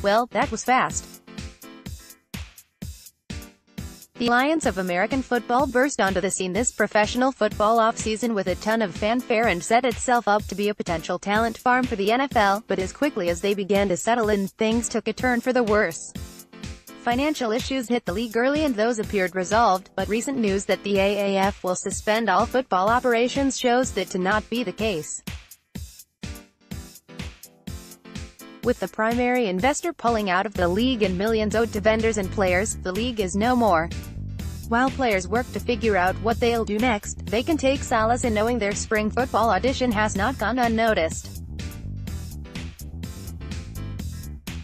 Well, that was fast. The Alliance of American Football burst onto the scene this professional football offseason with a ton of fanfare and set itself up to be a potential talent farm for the NFL, but as quickly as they began to settle in, things took a turn for the worse. Financial issues hit the league early and those appeared resolved, but recent news that the AAF will suspend all football operations shows that to not be the case. With the primary investor pulling out of the league and millions owed to vendors and players, the league is no more. While players work to figure out what they'll do next, they can take solace in knowing their spring football audition has not gone unnoticed.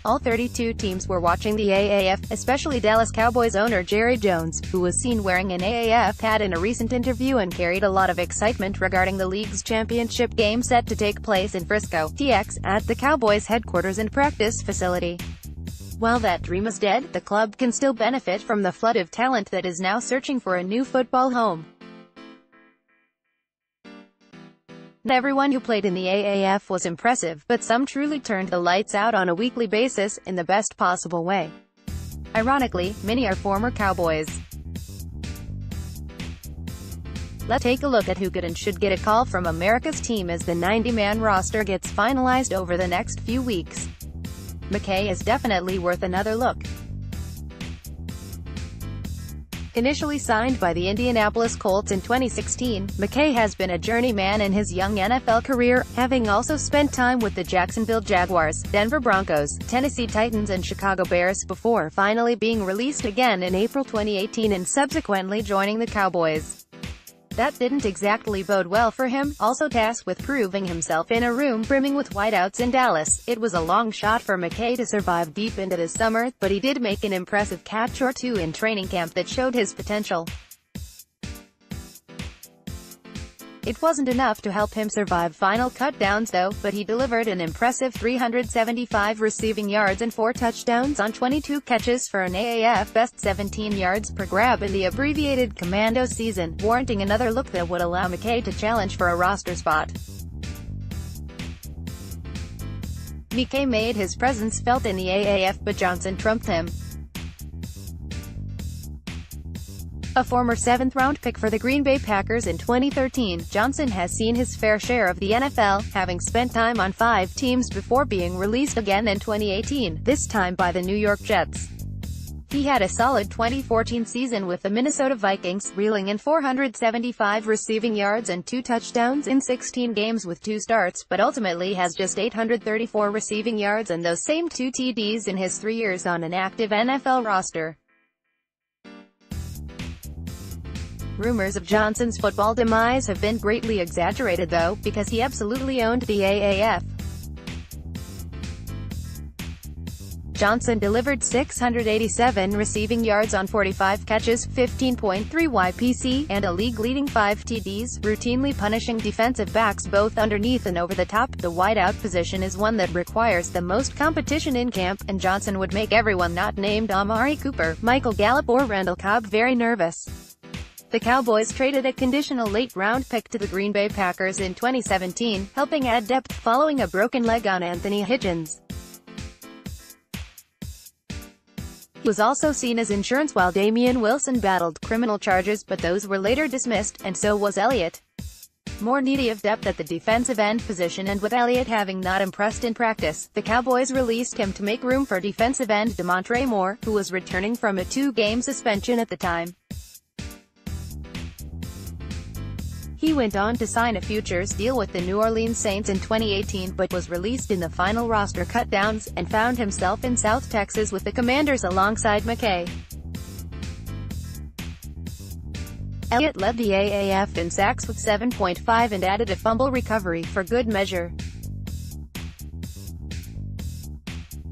All 32 teams were watching the AAF, especially Dallas Cowboys owner Jerry Jones, who was seen wearing an AAF hat in a recent interview and carried a lot of excitement regarding the league's championship game set to take place in Frisco, TX, at the Cowboys' headquarters and practice facility. While that dream is dead, the club can still benefit from the flood of talent that is now searching for a new football home. Not everyone who played in the AAF was impressive, but some truly turned the lights out on a weekly basis, in the best possible way. Ironically, many are former Cowboys. Let's take a look at who could and should get a call from America's team as the 90-man roster gets finalized over the next few weeks. McKay is definitely worth another look. Initially signed by the Indianapolis Colts in 2016, McKay has been a journeyman in his young NFL career, having also spent time with the Jacksonville Jaguars, Denver Broncos, Tennessee Titans and Chicago Bears before finally being released again in April 2018 and subsequently joining the Cowboys. That didn't exactly bode well for him, also tasked with proving himself in a room brimming with wideouts in Dallas. It was a long shot for McKay to survive deep into the summer, but he did make an impressive catch or two in training camp that showed his potential. It wasn't enough to help him survive final cutdowns though, but he delivered an impressive 375 receiving yards and 4 touchdowns on 22 catches for an AAF best 17 yards per grab in the abbreviated Commando season, warranting another look that would allow McKay to challenge for a roster spot. McKay made his presence felt in the AAF but Johnson trumped him. A former 7th-round pick for the Green Bay Packers in 2013, Johnson has seen his fair share of the NFL, having spent time on 5 teams before being released again in 2018, this time by the New York Jets. He had a solid 2014 season with the Minnesota Vikings, reeling in 475 receiving yards and 2 touchdowns in 16 games with 2 starts, but ultimately has just 834 receiving yards and those same 2 TDs in his 3 years on an active NFL roster. Rumors of Johnson's football demise have been greatly exaggerated though, because he absolutely owned the AAF. Johnson delivered 687 receiving yards on 45 catches, 15.3 YPC, and a league-leading 5 TDs, routinely punishing defensive backs both underneath and over the top. The wideout position is one that requires the most competition in camp, and Johnson would make everyone not named Amari Cooper, Michael Gallup or Randall Cobb very nervous. The Cowboys traded a conditional late-round pick to the Green Bay Packers in 2017, helping add depth following a broken leg on Anthony Hitchens. He was also seen as insurance while Damian Wilson battled criminal charges, but those were later dismissed, and so was Elliott. More needy of depth at the defensive end position, and with Elliott having not impressed in practice, the Cowboys released him to make room for defensive end Demontre Moore, who was returning from a 2-game suspension at the time. He went on to sign a futures deal with the New Orleans Saints in 2018 but was released in the final roster cutdowns, and found himself in South Texas with the Commanders alongside McKay. Elliott led the AAF in sacks with 7.5 and added a fumble recovery for good measure.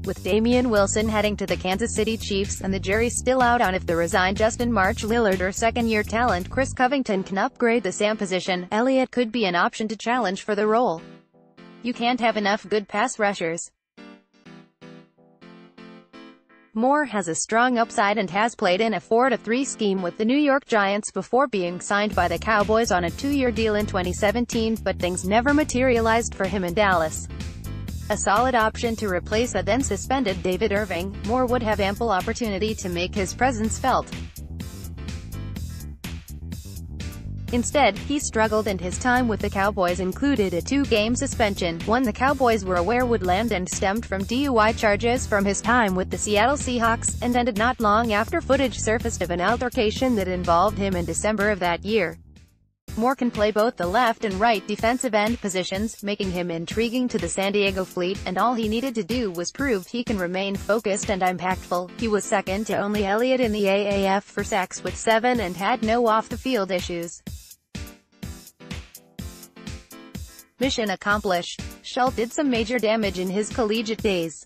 With Damian Wilson heading to the Kansas City Chiefs and the jury's still out on if the resigned Justin March Lillard or second-year talent Chris Covington can upgrade the Sam position, Elliott could be an option to challenge for the role. You can't have enough good pass rushers. Moore has a strong upside and has played in a 4-3 scheme with the New York Giants before being signed by the Cowboys on a 2-year deal in 2017, but things never materialized for him in Dallas. A solid option to replace a then-suspended David Irving, Moore would have ample opportunity to make his presence felt. Instead, he struggled and his time with the Cowboys included a 2-game suspension, one the Cowboys were aware would land and stemmed from DUI charges from his time with the Seattle Seahawks, and ended not long after footage surfaced of an altercation that involved him in December of that year. Moore can play both the left and right defensive end positions, making him intriguing to the San Diego Fleet, and all he needed to do was prove he can remain focused and impactful. He was second to only Elliott in the AAF for sacks with 7 and had no off-the-field issues. Mission accomplished. Schultz did some major damage in his collegiate days.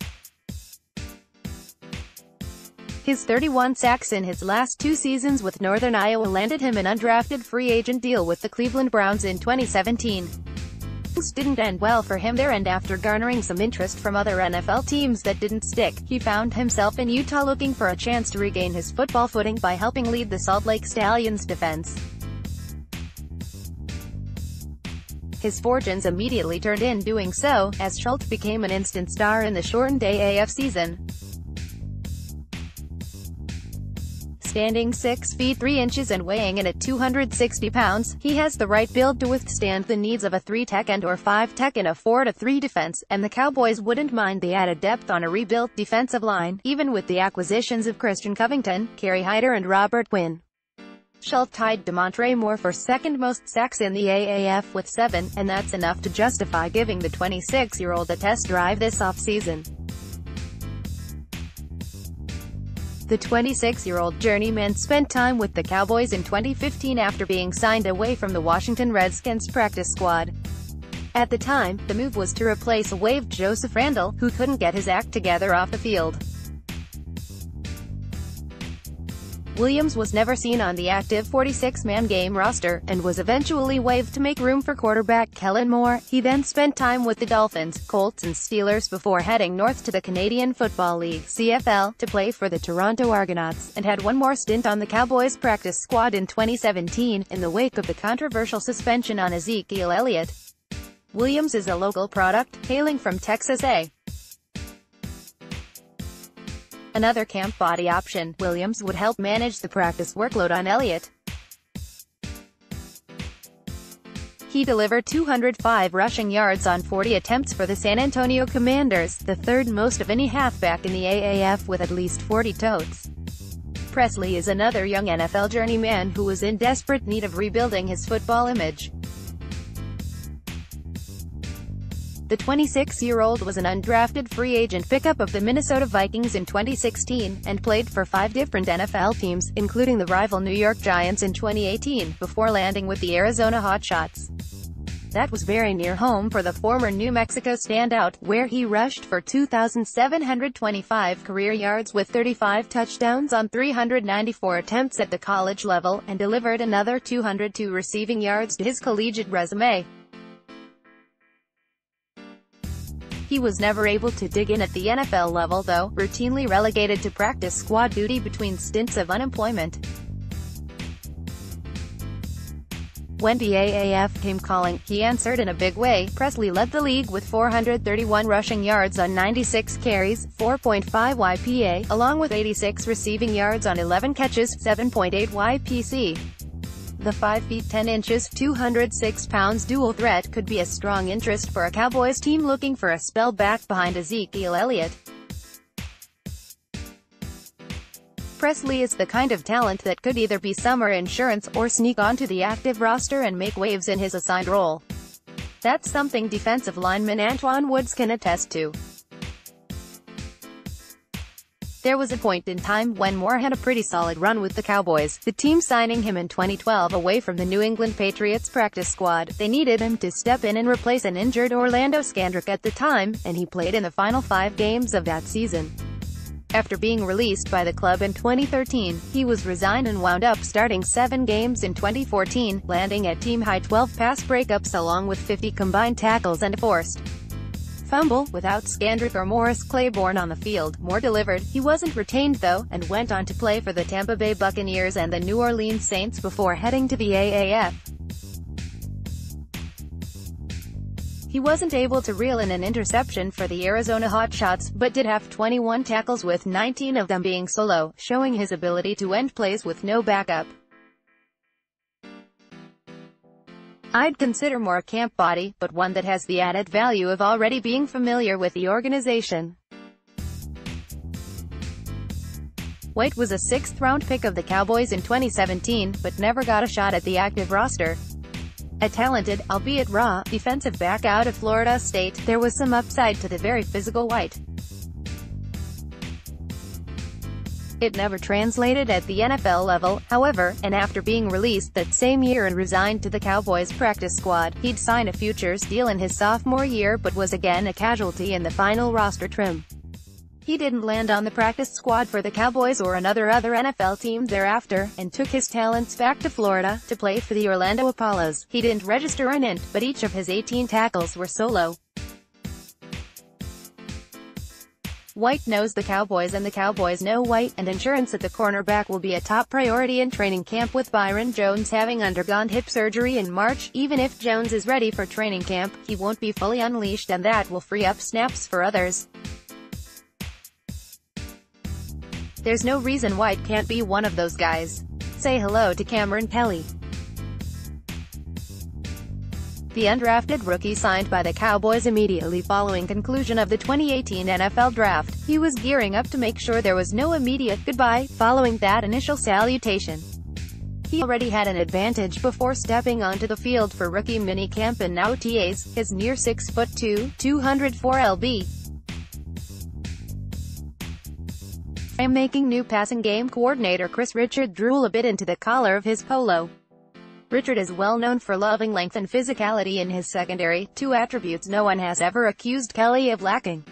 His 31 sacks in his last 2 seasons with Northern Iowa landed him an undrafted free agent deal with the Cleveland Browns in 2017. Things didn't end well for him there, and after garnering some interest from other NFL teams that didn't stick, he found himself in Utah looking for a chance to regain his football footing by helping lead the Salt Lake Stallions defense. His fortunes immediately turned in doing so, as Schultz became an instant star in the shortened AAF season. Standing 6 feet 3 inches and weighing in at 260 pounds, he has the right build to withstand the needs of a 3-tech and or 5-tech in a 4-3 defense, and the Cowboys wouldn't mind the added depth on a rebuilt defensive line, even with the acquisitions of Christian Covington, Kerry Hyder and Robert Quinn. Schultz tied DeMontre Moore for second most sacks in the AAF with 7, and that's enough to justify giving the 26-year-old a test drive this offseason. The 26-year-old journeyman spent time with the Cowboys in 2015 after being signed away from the Washington Redskins practice squad. At the time, the move was to replace a waived Joseph Randle, who couldn't get his act together off the field. Williams was never seen on the active 46-man game roster, and was eventually waived to make room for quarterback Kellen Moore. He then spent time with the Dolphins, Colts and Steelers before heading north to the Canadian Football League (CFL) to play for the Toronto Argonauts, and had one more stint on the Cowboys practice squad in 2017, in the wake of the controversial suspension on Ezekiel Elliott. Williams is a local product, hailing from Texas A. Another camp body option, Williams would help manage the practice workload on Elliott. He delivered 205 rushing yards on 40 attempts for the San Antonio Commanders, the third most of any halfback in the AAF with at least 40 totes. Presley is another young NFL journeyman who was in desperate need of rebuilding his football image. The 26-year-old was an undrafted free agent pickup of the Minnesota Vikings in 2016, and played for 5 different NFL teams, including the rival New York Giants in 2018, before landing with the Arizona Hotshots. That was very near home for the former New Mexico standout, where he rushed for 2,725 career yards with 35 touchdowns on 394 attempts at the college level, and delivered another 202 receiving yards to his collegiate resume. He was never able to dig in at the NFL level though, routinely relegated to practice squad duty between stints of unemployment. When the AAF came calling, he answered in a big way. Presley led the league with 431 rushing yards on 96 carries, 4.5 YPA, along with 86 receiving yards on 11 catches, 7.8 YPC. The 5 feet 10 inches, 206 pounds dual threat could be a strong interest for a Cowboys team looking for a spell back behind Ezekiel Elliott. Presley is the kind of talent that could either be summer insurance, or sneak onto the active roster and make waves in his assigned role. That's something defensive lineman Antwaun Woods can attest to. There was a point in time when Moore had a pretty solid run with the Cowboys, the team signing him in 2012 away from the New England Patriots practice squad. They needed him to step in and replace an injured Orlando Scandrick at the time, and he played in the final 5 games of that season. After being released by the club in 2013, he was resigned and wound up starting 7 games in 2014, landing at team-high 12 pass breakups along with 50 combined tackles and a forced fumble. Without Scandrick or Morris Claiborne on the field, Moore delivered. He wasn't retained though, and went on to play for the Tampa Bay Buccaneers and the New Orleans Saints before heading to the AAF. He wasn't able to reel in an interception for the Arizona Hotshots, but did have 21 tackles with 19 of them being solo, showing his ability to end plays with no backup. I'd consider more a camp body, but one that has the added value of already being familiar with the organization. White was a sixth-round pick of the Cowboys in 2017, but never got a shot at the active roster. A talented, albeit raw, defensive back out of Florida State, there was some upside to the very physical White. It never translated at the NFL level, however, and after being released that same year and resigned to the Cowboys practice squad, he'd sign a futures deal in his sophomore year but was again a casualty in the final roster trim. He didn't land on the practice squad for the Cowboys or another NFL team thereafter, and took his talents back to Florida, to play for the Orlando Apollos. He didn't register an int, but each of his 18 tackles were solo. White knows the Cowboys and the Cowboys know White, and insurance at the cornerback will be a top priority in training camp with Byron Jones having undergone hip surgery in March. Even if Jones is ready for training camp, he won't be fully unleashed, and that will free up snaps for others. There's no reason White can't be one of those guys. Say hello to Cameron Kelly. The undrafted rookie signed by the Cowboys immediately following conclusion of the 2018 NFL Draft. He was gearing up to make sure there was no immediate goodbye following that initial salutation. He already had an advantage before stepping onto the field for rookie minicamp and now OTAs, his near 6'2", 204 lb. I'm making new passing game coordinator Chris Richard drool a bit into the collar of his polo. Richard is well known for loving length and physicality in his secondary, two attributes no one has ever accused Kelly of lacking.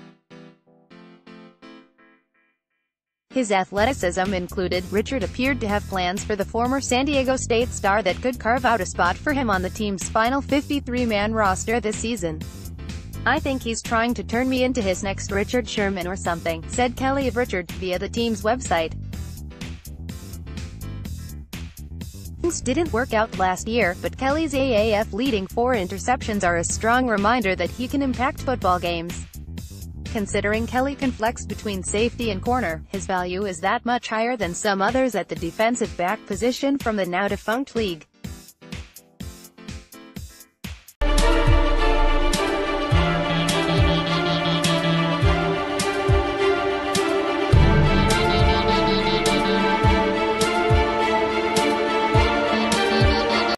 His athleticism included. Richard appeared to have plans for the former San Diego State star that could carve out a spot for him on the team's final 53-man roster this season. I think he's trying to turn me into his next Richard Sherman or something, said Kelly of Richard, via the team's website. Things didn't work out last year, but Kelly's AAF leading 4 interceptions are a strong reminder that he can impact football games. Considering Kelly can flex between safety and corner, his value is that much higher than some others at the defensive back position from the now-defunct league.